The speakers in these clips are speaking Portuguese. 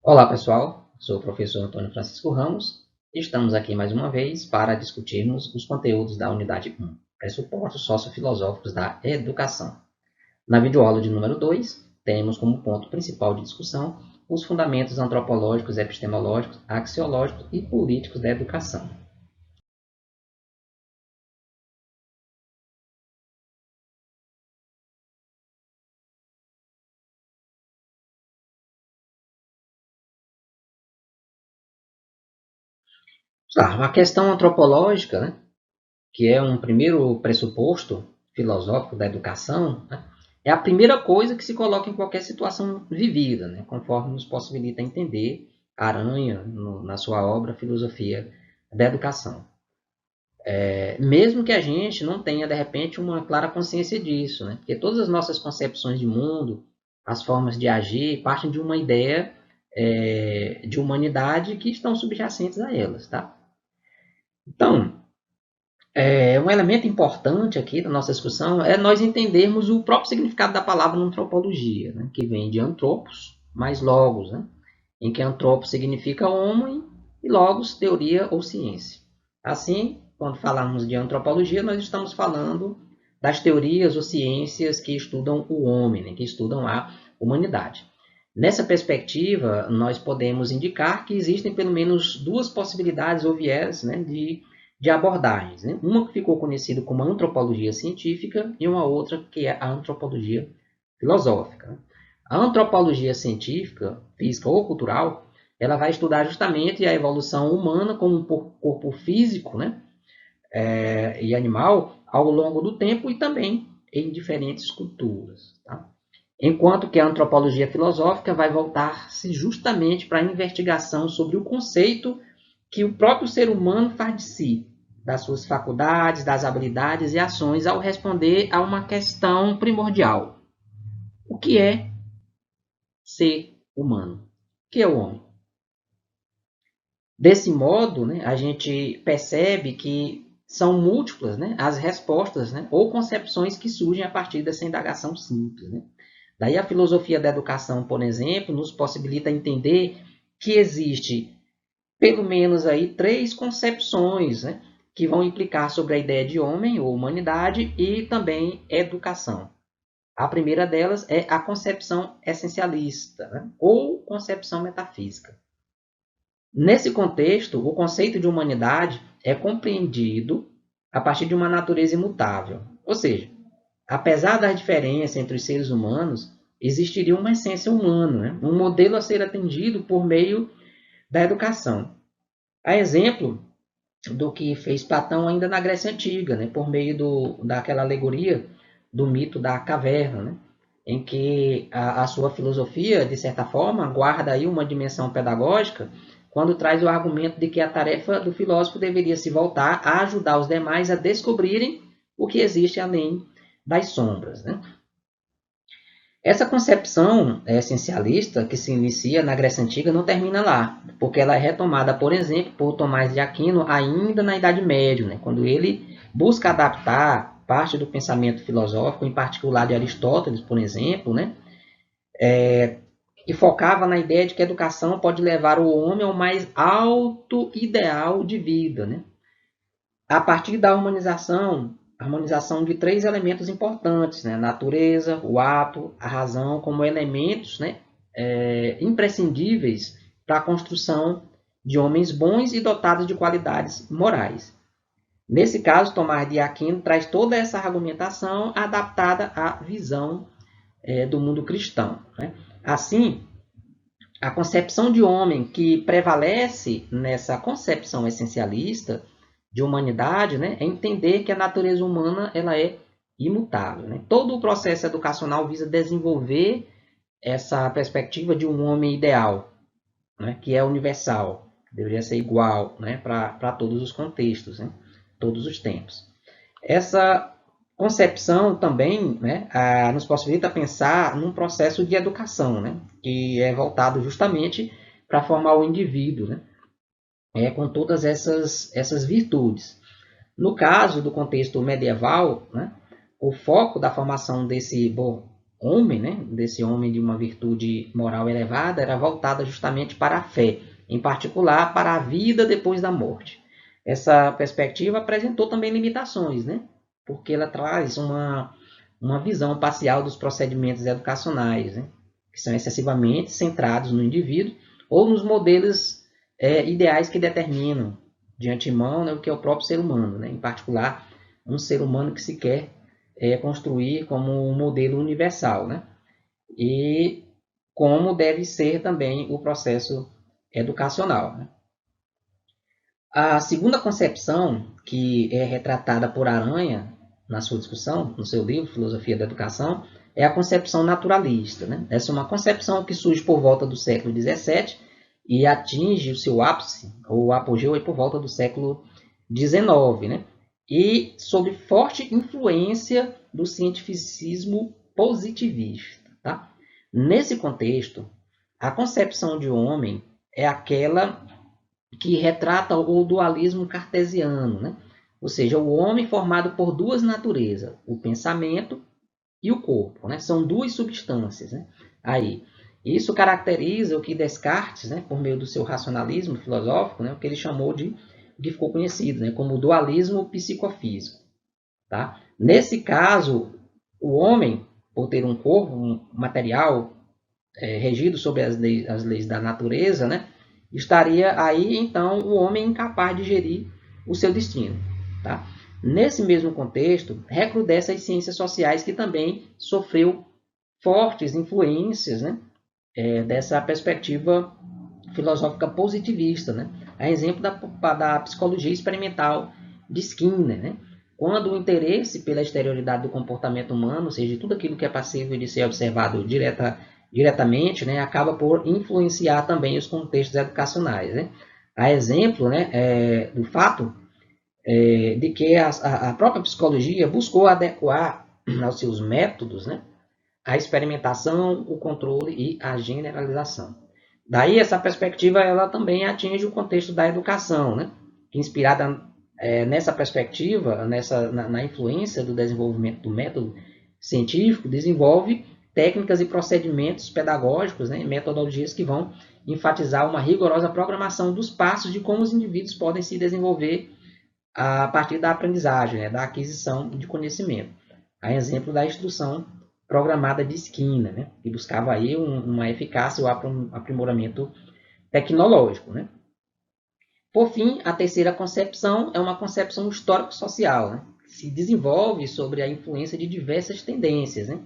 Olá pessoal, sou o professor Antônio Francisco Ramos e estamos aqui mais uma vez para discutirmos os conteúdos da unidade 1, pressupostos sociofilosóficos da educação. Na videoaula de número 2, temos como ponto principal de discussão os fundamentos antropológicos, epistemológicos, axiológicos e políticos da educação. A questão antropológica, né, que é um primeiro pressuposto filosófico da educação, né, é a primeira coisa que se coloca em qualquer situação vivida, né, conforme nos possibilita entender Aranha na sua obra Filosofia da Educação. Mesmo que a gente não tenha, de repente, uma clara consciência disso, né, porque todas as nossas concepções de mundo, as formas de agir, partem de uma ideia de humanidade que estão subjacentes a elas. Tá? Então, um elemento importante aqui da nossa discussão é nós entendermos o próprio significado da palavra antropologia, né, que vem de antropos mais logos, né, em que antropos significa homem e logos, teoria ou ciência. Assim, quando falamos de antropologia, nós estamos falando das teorias ou ciências que estudam o homem, né, que estudam a humanidade. Nessa perspectiva, nós podemos indicar que existem pelo menos duas possibilidades ou viés, né, de abordagens. Né? Uma que ficou conhecida como antropologia científica e uma outra que é a antropologia filosófica. A antropologia científica, física ou cultural, ela vai estudar justamente a evolução humana como um corpo físico, né, e animal ao longo do tempo e também em diferentes culturas. Tá? Enquanto que a antropologia filosófica vai voltar-se justamente para a investigação sobre o conceito que o próprio ser humano faz de si, das suas faculdades, das habilidades e ações ao responder a uma questão primordial. O que é ser humano? O que é o homem? Desse modo, né, a gente percebe que são múltiplas, né, as respostas, né, ou concepções que surgem a partir dessa indagação simples. Né? Daí a filosofia da educação, por exemplo, nos possibilita entender que existe pelo menos aí três concepções, né, que vão implicar sobre a ideia de homem ou humanidade e também educação. A primeira delas é a concepção essencialista, né, ou concepção metafísica. Nesse contexto, o conceito de humanidade é compreendido a partir de uma natureza imutável. Ou seja, apesar das diferenças entre os seres humanos, existiria uma essência humana, né? Um modelo a ser atendido por meio da educação. A exemplo do que fez Platão ainda na Grécia Antiga, né? Por meio daquela alegoria do mito da caverna, né? Em que a sua filosofia, de certa forma, guarda aí uma dimensão pedagógica quando traz o argumento de que a tarefa do filósofo deveria se voltar a ajudar os demais a descobrirem o que existe além das sombras. Né? Essa concepção essencialista que se inicia na Grécia Antiga não termina lá, porque ela é retomada, por exemplo, por Tomás de Aquino ainda na Idade Média, né, quando ele busca adaptar parte do pensamento filosófico, em particular de Aristóteles, por exemplo, né, e focava na ideia de que a educação pode levar o homem ao mais alto ideal de vida, né, a partir da harmonização de três elementos importantes, né? A natureza, o ato, a razão, como elementos, né, imprescindíveis para a construção de homens bons e dotados de qualidades morais. Nesse caso, Tomás de Aquino traz toda essa argumentação adaptada à visão do mundo cristão. Né? Assim, a concepção de homem que prevalece nessa concepção essencialista de humanidade, né, é entender que a natureza humana ela é imutável. Né? Todo o processo educacional visa desenvolver essa perspectiva de um homem ideal, né, que é universal, deveria ser igual, né, para todos os contextos, né, todos os tempos. Essa concepção também, né, nos possibilita pensar num processo de educação, né, que é voltado justamente para formar o indivíduo, né, com todas essas virtudes. No caso do contexto medieval, né, o foco da formação desse homem, né, desse homem de uma virtude moral elevada, era voltada justamente para a fé, em particular para a vida depois da morte. Essa perspectiva apresentou também limitações, né, porque ela traz uma visão parcial dos procedimentos educacionais, né, que são excessivamente centrados no indivíduo ou nos modelos ideais que determinam de antemão, né, o que é o próprio ser humano, né, em particular um ser humano que se quer construir como um modelo universal, né? E como deve ser também o processo educacional, né? A segunda concepção, que é retratada por Aranha na sua discussão, no seu livro Filosofia da Educação, é a concepção naturalista, né? Essa é uma concepção que surge por volta do século XVII e atinge o seu ápice, ou apogeu, por volta do século XIX, né? E sob forte influência do cientificismo positivista. Tá? Nesse contexto, a concepção de homem é aquela que retrata o dualismo cartesiano, né? Ou seja, o homem formado por duas naturezas, o pensamento e o corpo, né? São duas substâncias, né? Aí, isso caracteriza o que Descartes, né, por meio do seu racionalismo filosófico, né, o que ele chamou de, o que ficou conhecido, né, como dualismo psicofísico. Tá? Nesse caso, o homem, por ter um corpo, um material regido sobre as leis da natureza, né, estaria aí, então, o homem incapaz de gerir o seu destino. Tá? Nesse mesmo contexto, recrudesce as ciências sociais, que também sofreu fortes influências, né, dessa perspectiva filosófica positivista, né? A exemplo da psicologia experimental de Skinner, né? Quando o interesse pela exterioridade do comportamento humano, ou seja, tudo aquilo que é passível de ser observado diretamente, né, acaba por influenciar também os contextos educacionais, né? A exemplo, né, do fato de que a própria psicologia buscou adequar aos seus métodos, né, a experimentação, o controle e a generalização. Daí essa perspectiva ela também atinge o contexto da educação, né? Inspirada nessa perspectiva, na influência do desenvolvimento do método científico, desenvolve técnicas e procedimentos pedagógicos, né? Metodologias que vão enfatizar uma rigorosa programação dos passos de como os indivíduos podem se desenvolver a partir da aprendizagem, né? Da aquisição de conhecimento. A exemplo da instrução programada de Skinner, né? Que buscava aí uma eficácia ou aprimoramento tecnológico, né? Por fim, a terceira concepção é uma concepção histórico-social, né? Que se desenvolve sobre a influência de diversas tendências, né?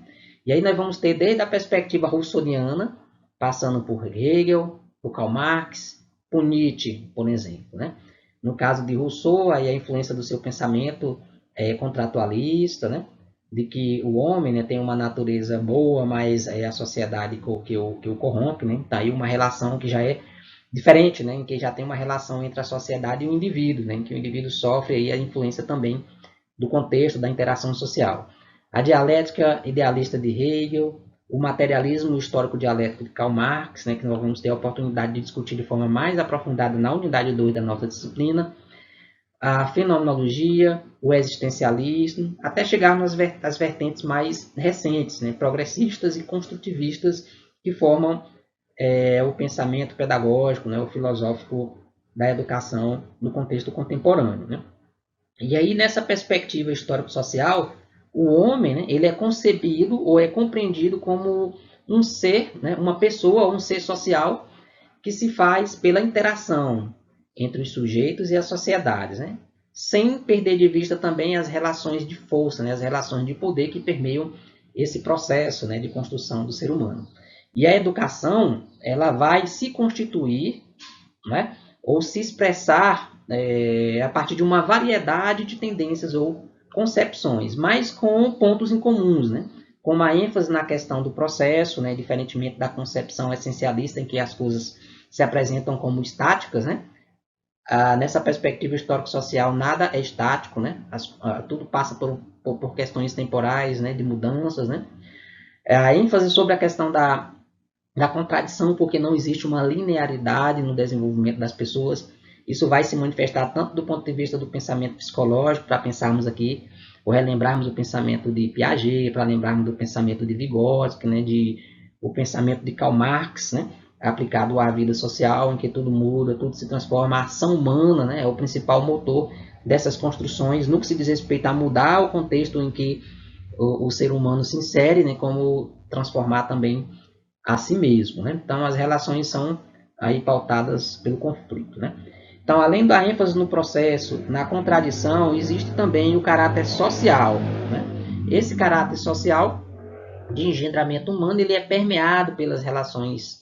E aí nós vamos ter desde a perspectiva russoniana, passando por Hegel, por Karl Marx, por Nietzsche, por exemplo, né? No caso de Rousseau, aí a influência do seu pensamento contratualista, né? De que o homem, né, tem uma natureza boa, mas é a sociedade que o corrompe, né? Tá aí uma relação que já é diferente, né, em que já tem uma relação entre a sociedade e o indivíduo, né, em que o indivíduo sofre aí a influência também do contexto da interação social. A dialética idealista de Hegel, o materialismo histórico dialético de Karl Marx, né, que nós vamos ter a oportunidade de discutir de forma mais aprofundada na unidade 2 da nossa disciplina, a fenomenologia, o existencialismo, até chegarmos às vertentes mais recentes, né, progressistas e construtivistas, que formam o pensamento pedagógico, né, o filosófico da educação no contexto contemporâneo. Né? E aí, nessa perspectiva histórico-social, o homem, né, ele é concebido ou é compreendido como um ser, né, uma pessoa, um ser social que se faz pela interação entre os sujeitos e as sociedades, né? Sem perder de vista também as relações de força, né? As relações de poder que permeiam esse processo, né, de construção do ser humano. E a educação ela vai se constituir, né, ou se expressar a partir de uma variedade de tendências ou concepções, mas com pontos em comuns, né? Como a ênfase na questão do processo, né, diferentemente da concepção essencialista em que as coisas se apresentam como estáticas, né? Nessa perspectiva histórico-social, nada é estático, né? Tudo passa por questões temporais, né, de mudanças, né? A ênfase sobre a questão da contradição, porque não existe uma linearidade no desenvolvimento das pessoas. Isso vai se manifestar tanto do ponto de vista do pensamento psicológico, para pensarmos aqui ou relembrarmos o pensamento de Piaget, para lembrarmos do pensamento de Vygotsky, né, o pensamento de Karl Marx, né, aplicado à vida social, em que tudo muda, tudo se transforma. A ação humana, né, é o principal motor dessas construções, no que se diz respeito a mudar o contexto em que o ser humano se insere, né, como transformar também a si mesmo. Né? Então, as relações são aí pautadas pelo conflito. Né? Então, além da ênfase no processo, na contradição, existe também o caráter social. Né? Esse caráter social de engendramento humano ele é permeado pelas relações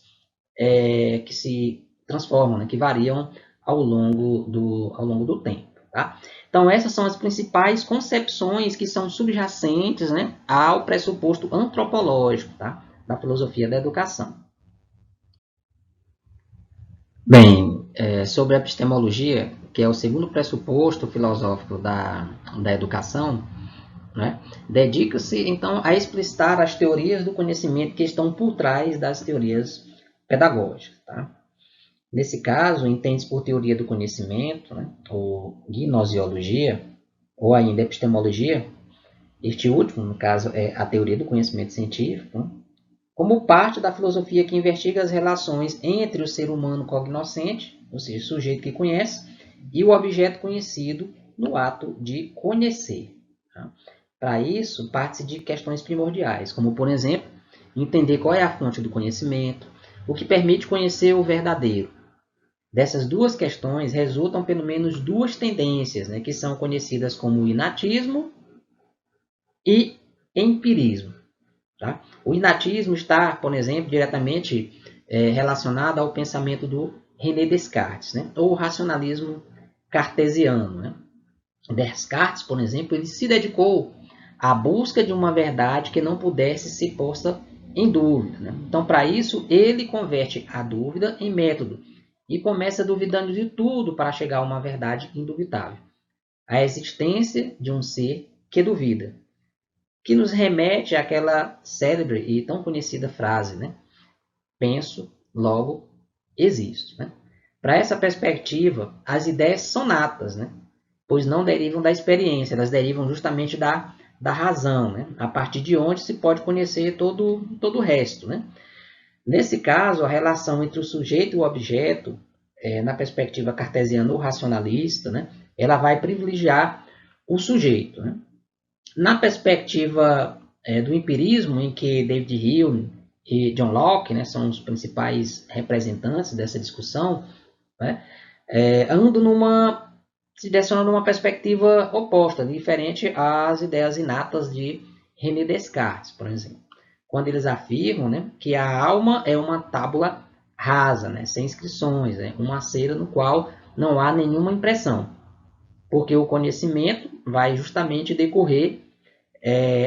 que se transformam, né? Que variam ao longo do tempo. Tá? Então, essas são as principais concepções que são subjacentes, né, ao pressuposto antropológico, tá, da filosofia da educação. Bem, sobre a epistemologia, que é o segundo pressuposto filosófico da educação, né, dedica-se, então, a explicitar as teorias do conhecimento que estão por trás das teorias pedagógicas. Tá? Nesse caso, entende-se por teoria do conhecimento, né, ou gnosiologia, ou ainda epistemologia, este último, no caso, é a teoria do conhecimento científico, né, como parte da filosofia que investiga as relações entre o ser humano cognoscente, ou seja, o sujeito que conhece, e o objeto conhecido no ato de conhecer. Tá? Para isso, parte-se de questões primordiais, como, por exemplo, entender qual é a fonte do conhecimento, o que permite conhecer o verdadeiro. Dessas duas questões resultam pelo menos duas tendências, né, que são conhecidas como inatismo e empirismo. Tá? O inatismo está, por exemplo, diretamente relacionado ao pensamento do René Descartes, né? Ou o racionalismo cartesiano. Né? Descartes, por exemplo, ele se dedicou à busca de uma verdade que não pudesse ser posta em dúvida. Né? Então, para isso, ele converte a dúvida em método e começa duvidando de tudo para chegar a uma verdade indubitável. A existência de um ser que duvida, que nos remete àquela célebre e tão conhecida frase, né? Penso, logo existo. Né? Para essa perspectiva, as ideias são natas, né? Pois não derivam da experiência, elas derivam justamente da razão, né? A partir de onde se pode conhecer todo o resto. Né? Nesse caso, a relação entre o sujeito e o objeto, na perspectiva cartesiana ou racionalista, né? Ela vai privilegiar o sujeito. Né? Na perspectiva do empirismo, em que David Hume e John Locke, né, são os principais representantes dessa discussão, né, andam se direcionam numa perspectiva oposta, diferente às ideias inatas de René Descartes, por exemplo. Quando eles afirmam, né, que a alma é uma tábula rasa, né, sem inscrições, né, uma cera no qual não há nenhuma impressão, porque o conhecimento vai justamente decorrer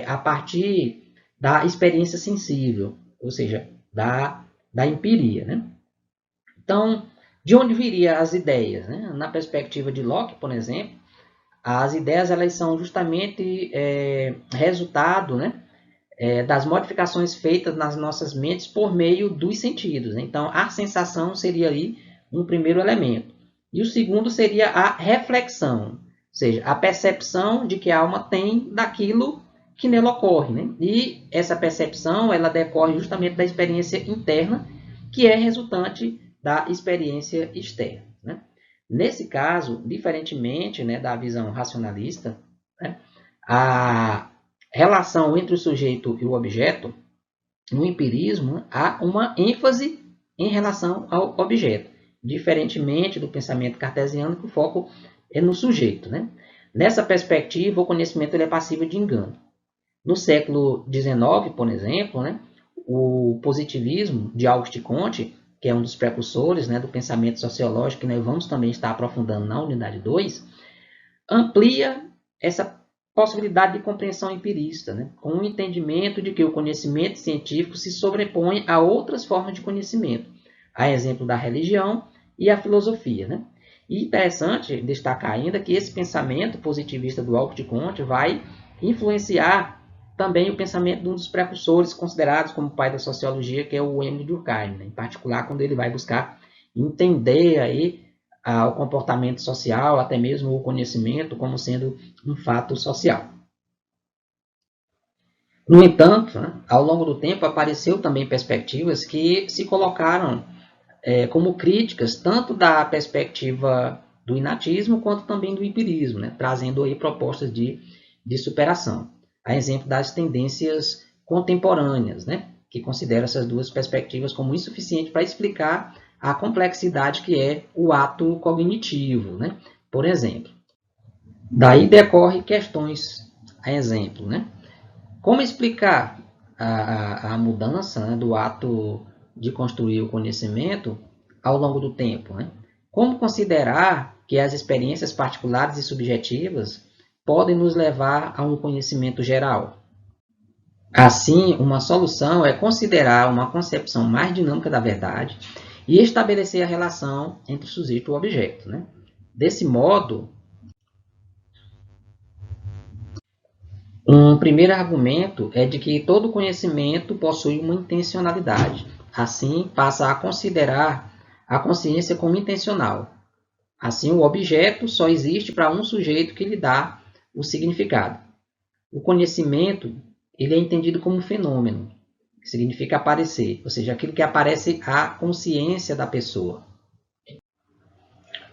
a partir da experiência sensível, ou seja, da empiria. Né? Então, de onde viriam as ideias? Né? Na perspectiva de Locke, por exemplo, as ideias elas são justamente resultado, né, das modificações feitas nas nossas mentes por meio dos sentidos. Né? Então, a sensação seria aí um primeiro elemento. E o segundo seria a reflexão, ou seja, a percepção de que a alma tem daquilo que nela ocorre. Né? E essa percepção ela decorre justamente da experiência interna, que é resultante da experiência externa. Né? Nesse caso, diferentemente, né, da visão racionalista, né, a relação entre o sujeito e o objeto, no empirismo, há uma ênfase em relação ao objeto, diferentemente do pensamento cartesiano, que o foco é no sujeito. Né? Nessa perspectiva, o conhecimento ele é passível de engano. No século XIX, por exemplo, né, o positivismo de Auguste Comte, que é um dos precursores, né, do pensamento sociológico, que nós vamos também estar aprofundando na unidade 2, amplia essa possibilidade de compreensão empirista, né, com o entendimento de que o conhecimento científico se sobrepõe a outras formas de conhecimento, a exemplo da religião e a filosofia. Né? E interessante destacar ainda que esse pensamento positivista do Auguste Comte vai influenciar também o pensamento de um dos precursores considerados como pai da sociologia, que é o Emile Durkheim, né? Em particular quando ele vai buscar entender aí o comportamento social, até mesmo o conhecimento, como sendo um fato social. No entanto, né, ao longo do tempo apareceu também perspectivas que se colocaram como críticas tanto da perspectiva do inatismo quanto também do empirismo, né, trazendo aí propostas de superação. A exemplo das tendências contemporâneas, né, que consideram essas duas perspectivas como insuficientes para explicar a complexidade que é o ato cognitivo, né? Por exemplo, daí decorre questões, a exemplo, né? Como explicar a mudança, né, do ato de construir o conhecimento ao longo do tempo? Né? Como considerar que as experiências particulares e subjetivas podem nos levar a um conhecimento geral? Assim, uma solução é considerar uma concepção mais dinâmica da verdade e estabelecer a relação entre o sujeito e o objeto. Né? Desse modo, um primeiro argumento é de que todo conhecimento possui uma intencionalidade. Assim, passa a considerar a consciência como intencional. Assim, o objeto só existe para um sujeito que lhe dá o significado. O conhecimento ele é entendido como um fenômeno, que significa aparecer, ou seja, aquilo que aparece à consciência da pessoa.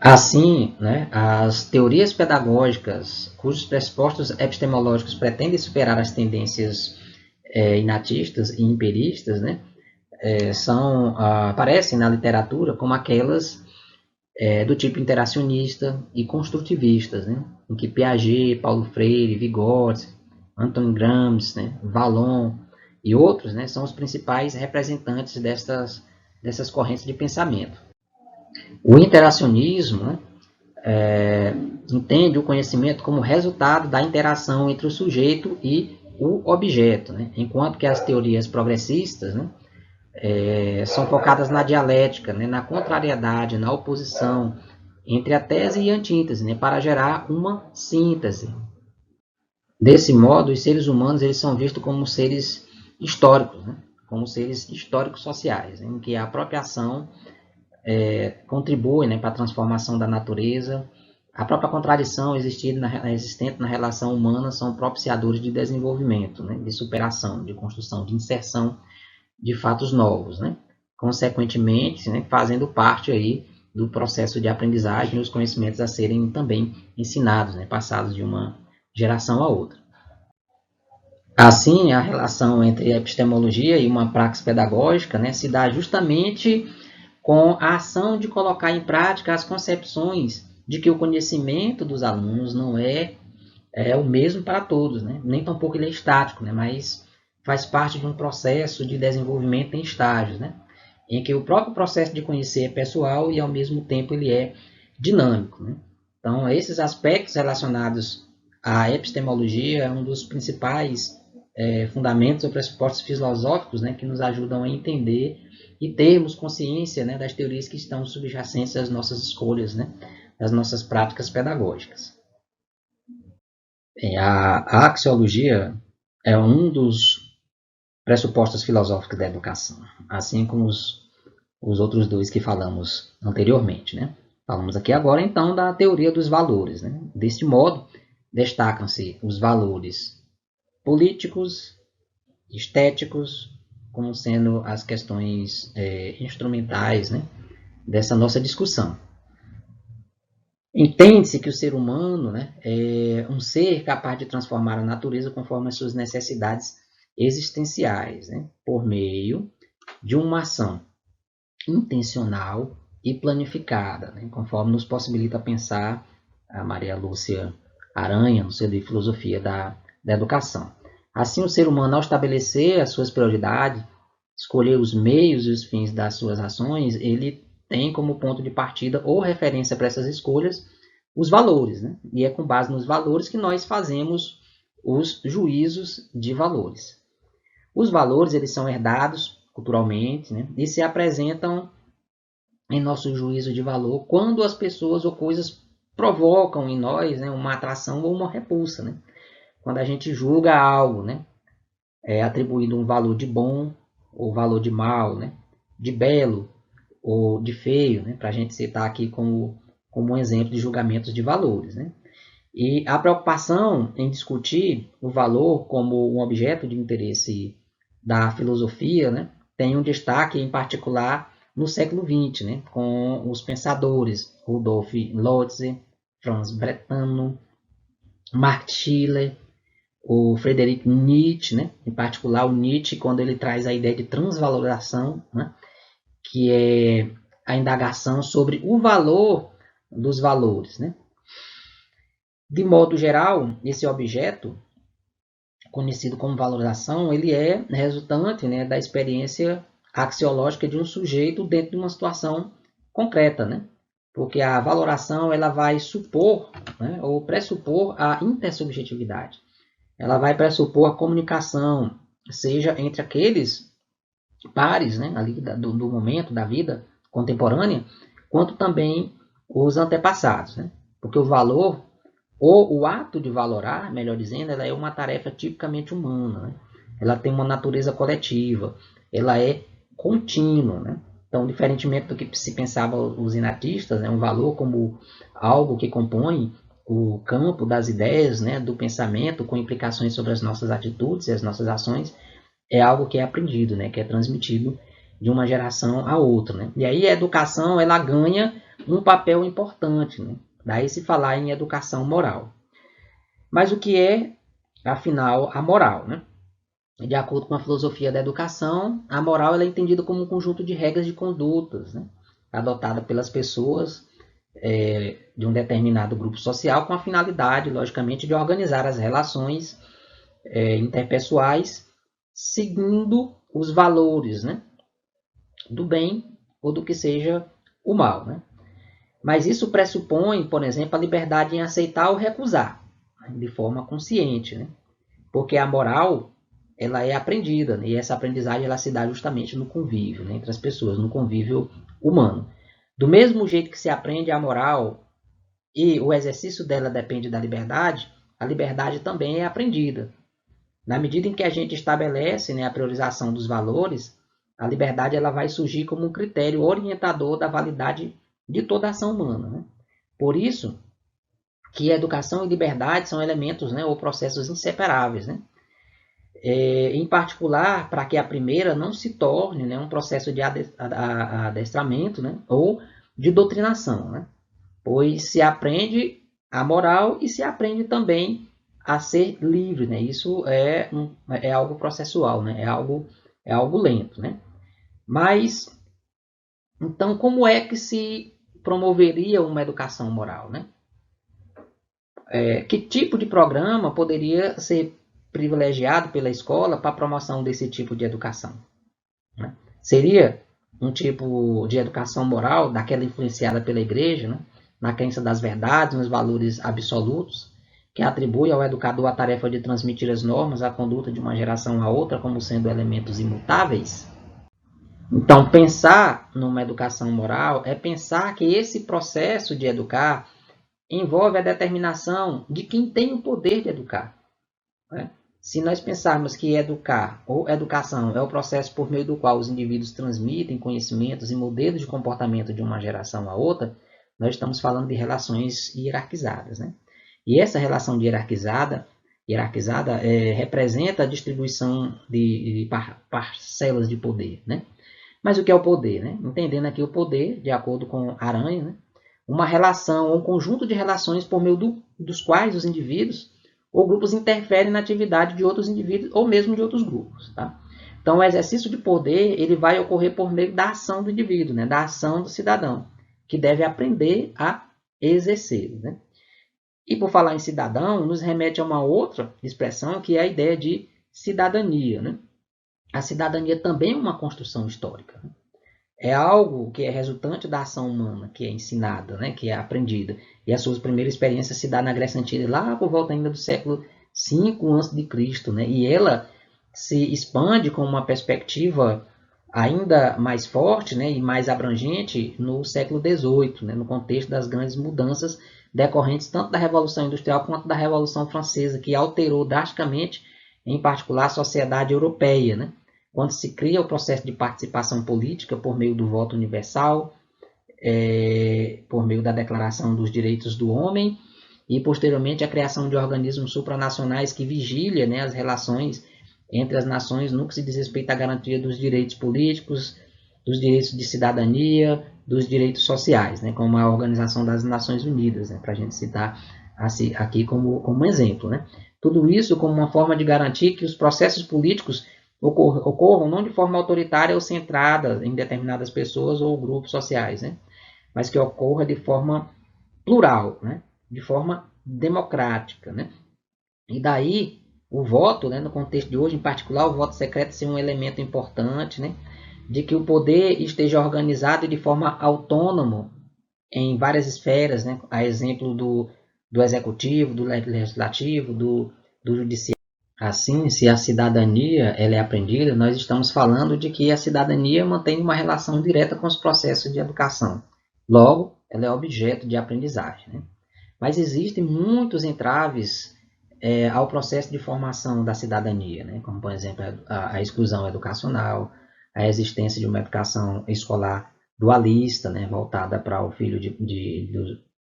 Assim, né, as teorias pedagógicas cujos pressupostos epistemológicos pretendem superar as tendências inatistas e empiristas, né, aparecem na literatura como aquelas do tipo interacionista e construtivistas, né, em que Piaget, Paulo Freire, Vygotsky, Anton Gramsci, né, Vallon e outros, né, são os principais representantes dessas correntes de pensamento. O interacionismo, né, entende o conhecimento como resultado da interação entre o sujeito e o objeto, né? Enquanto que as teorias progressistas, né, são focadas na dialética, né, na contrariedade, na oposição entre a tese e a antítese, né, para gerar uma síntese. Desse modo, os seres humanos eles são vistos como seres históricos, né, como seres históricos sociais, né, em que a própria ação contribui, né, para a transformação da natureza. A própria contradição existente na relação humana são propiciadores de desenvolvimento, né, de superação, de construção, de inserção de fatos novos, né? Consequentemente, né, fazendo parte aí do processo de aprendizagem e os conhecimentos a serem também ensinados, né, passados de uma geração a outra. Assim, a relação entre a epistemologia e uma praxis pedagógica, né, se dá justamente com a ação de colocar em prática as concepções de que o conhecimento dos alunos não é o mesmo para todos, né? Nem tampouco ele é estático, né? Mas faz parte de um processo de desenvolvimento em estágios, né? Em que o próprio processo de conhecer é pessoal e ao mesmo tempo ele é dinâmico, né? Então, esses aspectos relacionados à epistemologia é um dos principais fundamentos ou pressupostos filosóficos, né, que nos ajudam a entender e termos consciência, né, das teorias que estão subjacentes às nossas escolhas, né, das nossas práticas pedagógicas. A axiologia é um dos pressupostos filosóficos da educação, assim como os outros dois que falamos anteriormente, né? Falamos aqui agora, então, da teoria dos valores, né? Deste modo, destacam-se os valores políticos, estéticos, como sendo as questões instrumentais, né, dessa nossa discussão. Entende-se que o ser humano, né, é um ser capaz de transformar a natureza conforme as suas necessidades existenciais, né, por meio de uma ação intencional e planificada, né, conforme nos possibilita pensar a Maria Lúcia Aranha no seu livro Filosofia da Educação. Assim, o ser humano, ao estabelecer as suas prioridades, escolher os meios e os fins das suas ações, ele tem como ponto de partida ou referência para essas escolhas os valores, né? E é com base nos valores que nós fazemos os juízos de valores. Os valores eles são herdados culturalmente, né? E se apresentam em nosso juízo de valor quando as pessoas ou coisas provocam em nós, né, uma atração ou uma repulsa, né? Quando a gente julga algo, né, atribuindo um valor de bom ou valor de mal, né, de belo ou de feio, né, para a gente citar aqui como um exemplo de julgamentos de valores, né? E a preocupação em discutir o valor como um objeto de interesse da filosofia, né, tem um destaque em particular no século XX, né, com os pensadores Rudolf Lotze, Franz Brentano, Mark Schiller, o Friedrich Nietzsche, né, em particular o Nietzsche, quando ele traz a ideia de transvalorização, né, que é a indagação sobre o valor dos valores. Né. De modo geral, esse objeto, conhecido como valorização, ele é resultante, né, da experiência axiológica de um sujeito dentro de uma situação concreta, né? Porque a valoração ela vai supor, né, ou pressupor a intersubjetividade. Ela vai pressupor a comunicação, seja entre aqueles pares, né, ali do momento da vida contemporânea, quanto também os antepassados, né? Porque o valor ou o ato de valorar, melhor dizendo, ela é uma tarefa tipicamente humana. Né? Ela tem uma natureza coletiva, ela é contínua. Né? Então, diferentemente do que se pensava os inatistas, né, um valor como algo que compõe o campo das ideias, né, do pensamento, com implicações sobre as nossas atitudes e as nossas ações, é algo que é aprendido, né, que é transmitido de uma geração a outra. Né? E aí a educação ela ganha um papel importante. Né? Daí se falar em educação moral. Mas o que é, afinal, a moral? Né? De acordo com a filosofia da educação, a moral ela é entendida como um conjunto de regras de condutas, né? Adotada pelas pessoas de um determinado grupo social com a finalidade, logicamente, de organizar as relações interpessoais seguindo os valores, né? Do bem ou do que seja o mal. Né? Mas isso pressupõe, por exemplo, a liberdade em aceitar ou recusar, né? De forma consciente, né? Porque a moral ela é aprendida, né? E essa aprendizagem ela se dá justamente no convívio, né? Entre as pessoas, no convívio humano. Do mesmo jeito que se aprende a moral e o exercício dela depende da liberdade, a liberdade também é aprendida. Na medida em que a gente estabelece, né, a priorização dos valores, a liberdade ela vai surgir como um critério orientador da validade de toda a ação humana. Né? Por isso que educação e liberdade são elementos, né, ou processos inseparáveis. Né? Em particular, para que a primeira não se torne, né, um processo de adestramento, né, ou de doutrinação. Né? Pois se aprende a moral e se aprende também a ser livre, né? Isso é algo processual, né? É algo lento, né? Mas, então, como é que se promoveria uma educação moral, né? Que tipo de programa poderia ser privilegiado pela escola para a promoção desse tipo de educação? Né? Seria um tipo de educação moral, daquela influenciada pela igreja, né? Na crença das verdades, nos valores absolutos, que atribui ao educador a tarefa de transmitir as normas, a conduta de uma geração a outra como sendo elementos imutáveis? Então, pensar numa educação moral é pensar que esse processo de educar envolve a determinação de quem tem o poder de educar. Né? Se nós pensarmos que educar ou educação é o processo por meio do qual os indivíduos transmitem conhecimentos e modelos de comportamento de uma geração a outra, nós estamos falando de relações hierarquizadas. Né? E essa relação de hierarquizada representa a distribuição de parcelas de poder. Né? Mas o que é o poder? Né? Entendendo aqui o poder, de acordo com Aranha, né? Uma relação ou um conjunto de relações por meio dos quais os indivíduos ou grupos interferem na atividade de outros indivíduos ou mesmo de outros grupos. Tá? Então, o exercício de poder ele vai ocorrer por meio da ação do indivíduo, né? Da ação do cidadão, que deve aprender a exercer. Né? E por falar em cidadão, nos remete a uma outra expressão que é a ideia de cidadania. Né? A cidadania também é uma construção histórica. Né? É algo que é resultante da ação humana, que é ensinada, né, que é aprendida. E a sua primeira experiência se dá na Grécia Antiga, lá por volta ainda do século V a.C., né, e ela se expande com uma perspectiva ainda mais forte, né, e mais abrangente no século XVIII, né, no contexto das grandes mudanças decorrentes tanto da Revolução Industrial quanto da Revolução Francesa, que alterou drasticamente, em particular, a sociedade europeia, né, quando se cria o processo de participação política por meio do voto universal, por meio da Declaração dos Direitos do Homem e posteriormente a criação de organismos supranacionais que vigilem, né, as relações entre as nações no que se diz respeito à garantia dos direitos políticos, dos direitos de cidadania, dos direitos sociais, né, como a Organização das Nações Unidas, né, para a gente citar aqui como exemplo. Né. Tudo isso como uma forma de garantir que os processos políticos ocorram não de forma autoritária ou centrada em determinadas pessoas ou grupos sociais, né, mas que ocorra de forma plural, né, de forma democrática. Né. E daí o voto, né, no contexto de hoje, em particular, o voto secreto ser um elemento importante, né, de que o poder esteja organizado de forma autônoma em várias esferas, né, a exemplo do executivo, do legislativo, do judiciário. Assim, se a cidadania ela é aprendida, nós estamos falando de que a cidadania mantém uma relação direta com os processos de educação. Logo, ela é objeto de aprendizagem. Né? Mas existem muitos entraves ao processo de formação da cidadania, né? Como, por exemplo, a exclusão educacional, a existência de uma educação escolar dualista, né? Voltada para o filho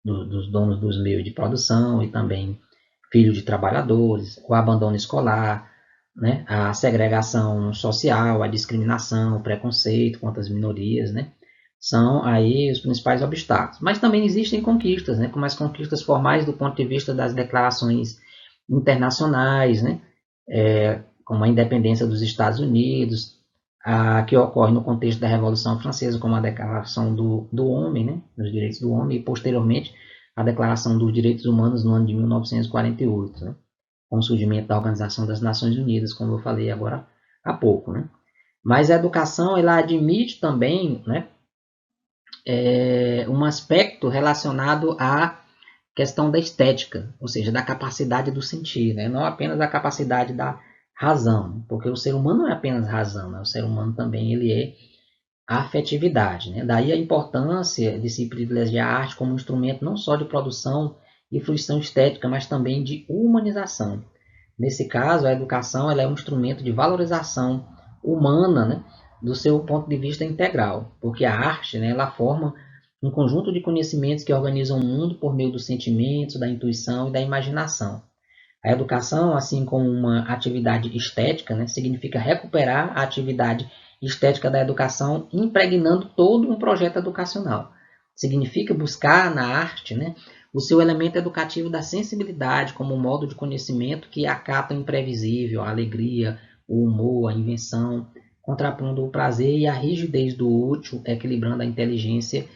dos donos dos meios de produção e também filho de trabalhadores, o abandono escolar, né? A segregação social, a discriminação, o preconceito contra as minorias, né? São aí os principais obstáculos. Mas também existem conquistas, né? Como as conquistas formais do ponto de vista das declarações internacionais, né? Como a independência dos Estados Unidos, que ocorre no contexto da Revolução Francesa, como a Declaração do Homem, né? Dos Direitos do Homem, e posteriormente a Declaração dos Direitos Humanos no ano de 1948, né? Com o surgimento da Organização das Nações Unidas, como eu falei agora há pouco. Né? Mas a educação ela admite também, né, um aspecto relacionado à questão da estética, ou seja, da capacidade do sentir, né? Não apenas da capacidade da razão, porque o ser humano não é apenas razão, né? O ser humano também ele é a afetividade. Né? Daí a importância de se privilegiar a arte como um instrumento não só de produção e fruição estética, mas também de humanização. Nesse caso, a educação ela é um instrumento de valorização humana, né, do seu ponto de vista integral, porque a arte, né, ela forma um conjunto de conhecimentos que organizam o mundo por meio dos sentimentos, da intuição e da imaginação. A educação, assim como uma atividade estética, né, significa recuperar a atividade estética da educação, impregnando todo um projeto educacional. Significa buscar na arte, né, o seu elemento educativo da sensibilidade como modo de conhecimento que acata o imprevisível, a alegria, o humor, a invenção, contrapondo o prazer e a rigidez do útil, equilibrando a inteligência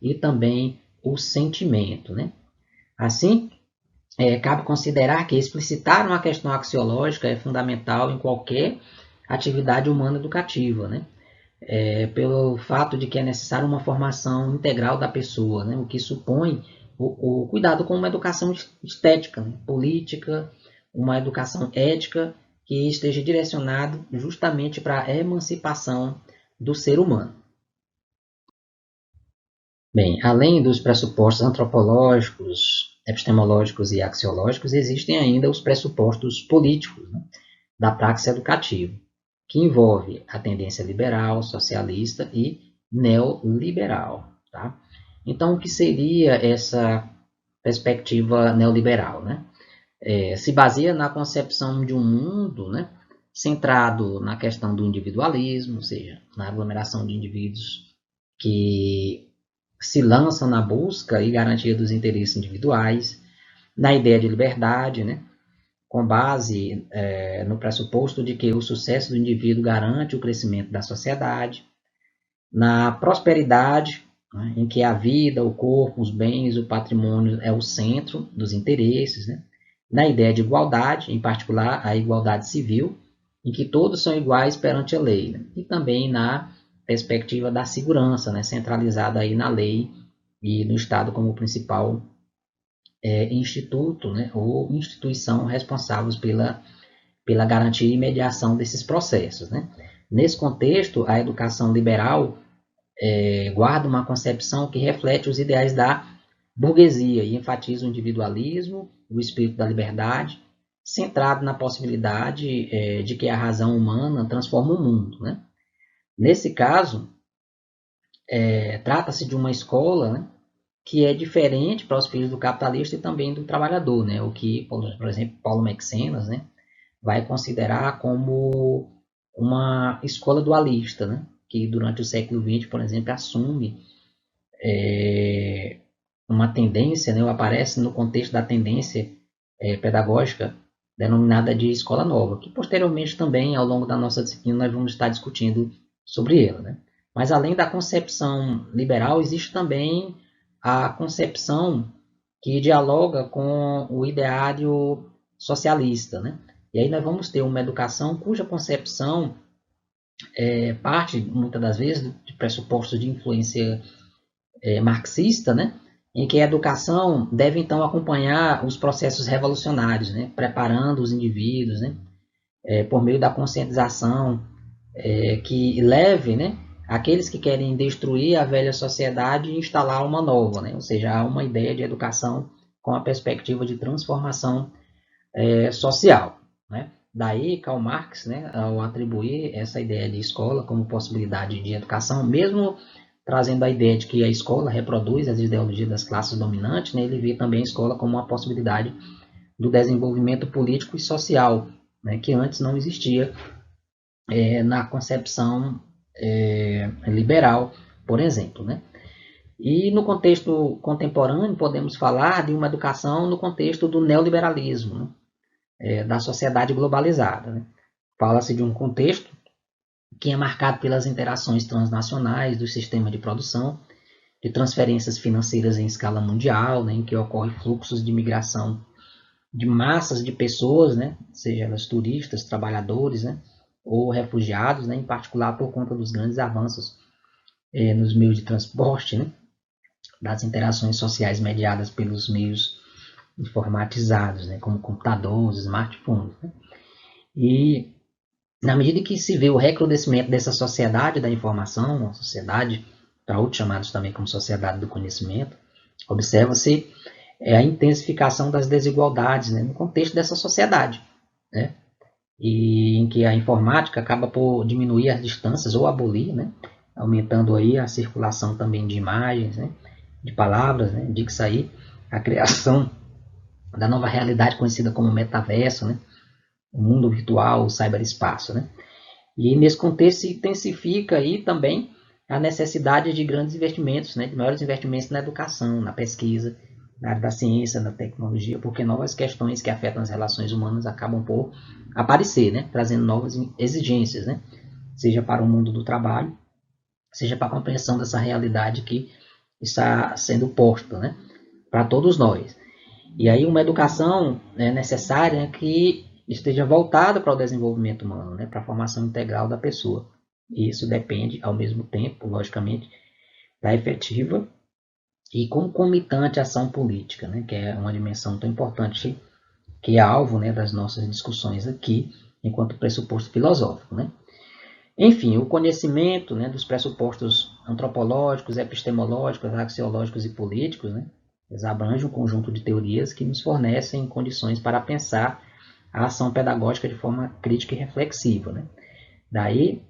e também o sentimento. Né? Assim, cabe considerar que explicitar uma questão axiológica é fundamental em qualquer atividade humana educativa, né? Pelo fato de que é necessária uma formação integral da pessoa, né? O que supõe o cuidado com uma educação estética, né? Política, uma educação ética que esteja direcionado justamente para a emancipação do ser humano. Bem, além dos pressupostos antropológicos, epistemológicos e axiológicos, existem ainda os pressupostos políticos, né, da praxis educativa, que envolve a tendência liberal, socialista e neoliberal. Tá? Então, o que seria essa perspectiva neoliberal? Né? Se baseia na concepção de um mundo, né, centrado na questão do individualismo, ou seja, na aglomeração de indivíduos que se lançam na busca e garantia dos interesses individuais, na ideia de liberdade, né, com base no pressuposto de que o sucesso do indivíduo garante o crescimento da sociedade, na prosperidade, né, em que a vida, o corpo, os bens, o patrimônio é o centro dos interesses, né, na ideia de igualdade, em particular a igualdade civil, em que todos são iguais perante a lei, né, e também na perspectiva da segurança, né, centralizada aí na lei e no Estado como principal instituto, né, ou instituição responsáveis pela garantia e mediação desses processos. Né. Nesse contexto, a educação liberal guarda uma concepção que reflete os ideais da burguesia e enfatiza o individualismo, o espírito da liberdade, centrado na possibilidade de que a razão humana transforma o mundo. Né. Nesse caso, trata-se de uma escola, né, que é diferente para os filhos do capitalista e também do trabalhador, né? O que, por exemplo, Paulo Mecenas, né, vai considerar como uma escola dualista, né? Que durante o século XX, por exemplo, assume uma tendência, né, ou aparece no contexto da tendência pedagógica denominada de escola nova, que posteriormente também, ao longo da nossa disciplina, nós vamos estar discutindo sobre ela, né? Mas além da concepção liberal, existe também a concepção que dialoga com o ideário socialista, né? E aí nós vamos ter uma educação cuja concepção parte, muitas das vezes, de pressupostos de influência marxista, né? Em que a educação deve, então, acompanhar os processos revolucionários, né? Preparando os indivíduos, né? Por meio da conscientização que leve, né? Aqueles que querem destruir a velha sociedade e instalar uma nova, né? Ou seja, há uma ideia de educação com a perspectiva de transformação social, né? Daí Karl Marx, né, ao atribuir essa ideia de escola como possibilidade de educação, mesmo trazendo a ideia de que a escola reproduz as ideologias das classes dominantes, né, ele vê também a escola como uma possibilidade do desenvolvimento político e social, né, que antes não existia na concepção liberal, por exemplo, né? E no contexto contemporâneo, podemos falar de uma educação no contexto do neoliberalismo, né? Da sociedade globalizada, né? Fala-se de um contexto que é marcado pelas interações transnacionais do sistema de produção, de transferências financeiras em escala mundial, né, em que ocorrem fluxos de migração de massas de pessoas, né, seja elas turistas, trabalhadores, né, ou refugiados, né, em particular por conta dos grandes avanços nos meios de transporte, né, das interações sociais mediadas pelos meios informatizados, né, como computadores, smartphones. Né. E na medida que se vê o recrudescimento dessa sociedade da informação, uma sociedade, para outros chamados também como sociedade do conhecimento, observa-se a intensificação das desigualdades, né, no contexto dessa sociedade, né, e em que a informática acaba por diminuir as distâncias ou abolir, né, aumentando aí a circulação também de imagens, né, de palavras, né, diga-se aí a criação da nova realidade conhecida como metaverso, né, o mundo virtual, o cyberespaço, né. E nesse contexto se intensifica aí também a necessidade de grandes investimentos, né, de maiores investimentos na educação, na pesquisa, na área da ciência, da tecnologia, porque novas questões que afetam as relações humanas acabam por aparecer, né, trazendo novas exigências, né, seja para o mundo do trabalho, seja para a compreensão dessa realidade que está sendo posta, né, para todos nós. E aí uma educação necessária que esteja voltada para o desenvolvimento humano, né, para a formação integral da pessoa. E isso depende, ao mesmo tempo, logicamente, da efetiva e concomitante ação política, né, que é uma dimensão tão importante que é alvo, né, das nossas discussões aqui, enquanto pressuposto filosófico. Né. Enfim, o conhecimento, né, dos pressupostos antropológicos, epistemológicos, axiológicos e políticos, né, eles abrangem um conjunto de teorias que nos fornecem condições para pensar a ação pedagógica de forma crítica e reflexiva. Né. Daí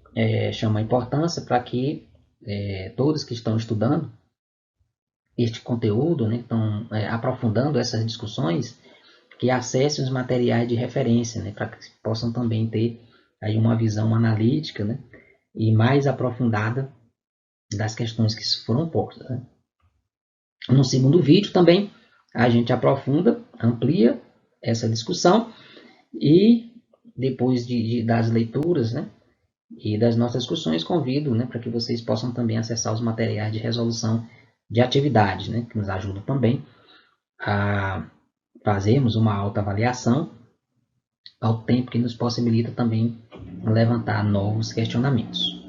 chama a importância para que todos que estão estudando este conteúdo, né, estão aprofundando essas discussões, que acessem os materiais de referência, né, para que possam também ter aí uma visão analítica, né, e mais aprofundada das questões que foram postas. Né. No segundo vídeo também a gente aprofunda, amplia essa discussão e depois das leituras, né, e das nossas discussões, convido, né, para que vocês possam também acessar os materiais de resolução de atividades, né, que nos ajudam também a fazermos uma autoavaliação ao tempo que nos possibilita também levantar novos questionamentos.